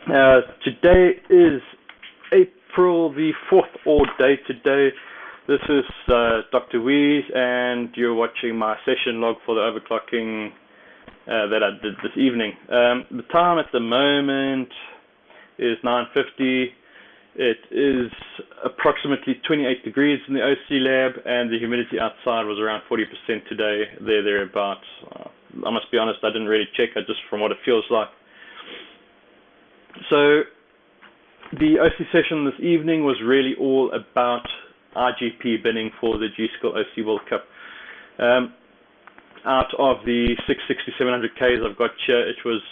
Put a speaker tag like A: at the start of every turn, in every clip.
A: Today is April the 4th, or day today. This is DrWeez, and you're watching my session log for the overclocking that I did this evening. The time at the moment is 9:50. It is approximately 28 degrees in the OC lab, and the humidity outside was around 40% today, thereabouts. I must be honest, I didn't really check it, just from what it feels like. So the OC session this evening was really all about IGP binning for the G-Skill OC World Cup. Out of the 660, 700 Ks I've got here, it was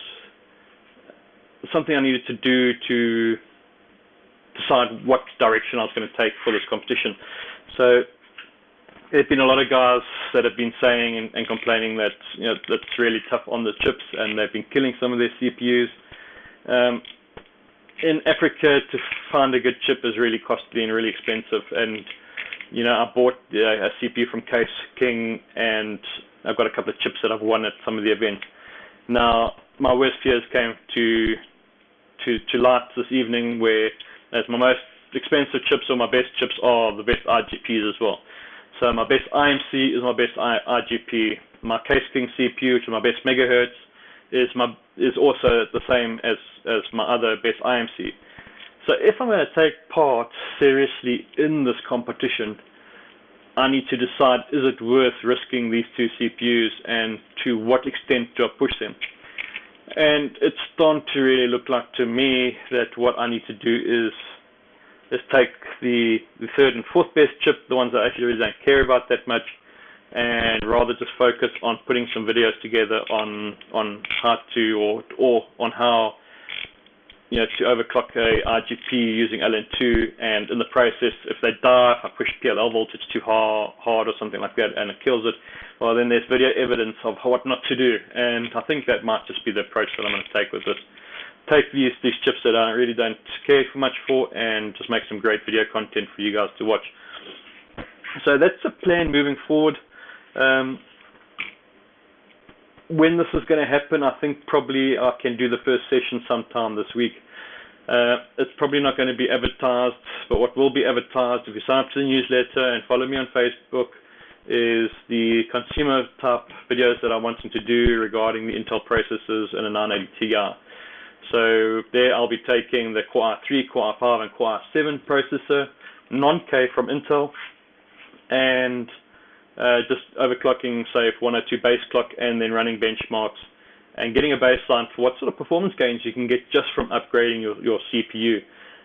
A: something I needed to do to decide what direction I was going to take for this competition. So there have been a lot of guys that have been saying and complaining that it's really tough on the chips, and they've been killing some of their CPUs. In Africa, to find a good chip is really costly and really expensive, and I bought a CPU from Case King, and I've got a couple of chips that I've won at some of the events. Now, my worst fears came to light this evening, where as my most expensive chips or my best chips are the best IGPs as well. So my best IMC is my best IGP. My Case King CPU, which is my best megahertz, is also the same as my other best IMC. So if I'm going to take part seriously in this competition, I need to decide, is it worth risking these two CPUs, and to what extent do I push them? And it's starting to really look like to me that what I need to do is take the third and fourth best chip, the ones that I actually really don't care about that much, and rather just focus on putting some videos together on how to or on how to overclock a IGP using LN2, and in the process, if they die, if I push PLL voltage too hard or something like that and it kills it, well, then there's video evidence of what not to do. And I think that might just be the approach that I'm going to take with this. Take these chips that I really don't care much for, and just make some great video content for you guys to watch. So that's the plan moving forward. When this is going to happen, I think probably I can do the first session sometime this week. It's probably not going to be advertised, but what will be advertised, if you sign up to the newsletter and follow me on Facebook, is the consumer type videos that I want to do regarding the Intel processors and a 980 Ti. So there I'll be taking the Core i3, Core i5 and Core i7 processor, non-K from Intel, and just overclocking, say, 102 base clock, and then running benchmarks and getting a baseline for what sort of performance gains you can get just from upgrading your CPU.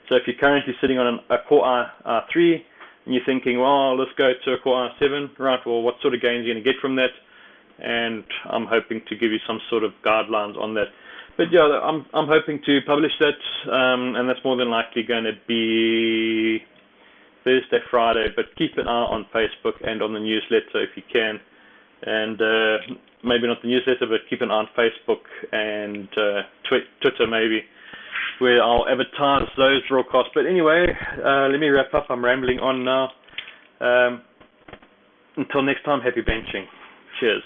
A: So if you're currently sitting on a Core i3 and you're thinking, well, let's go to a Core i7, right, well, what sort of gains are you going to get from that? And I'm hoping to give you some sort of guidelines on that. But yeah, I'm hoping to publish that, and that's more than likely going to be Thursday, Friday, but keep an eye on Facebook and on the newsletter if you can. And maybe not the newsletter, but keep an eye on Facebook and Twitter maybe, where I'll advertise those broadcasts. But anyway, let me wrap up. I'm rambling on now. Until next time, happy benching. Cheers.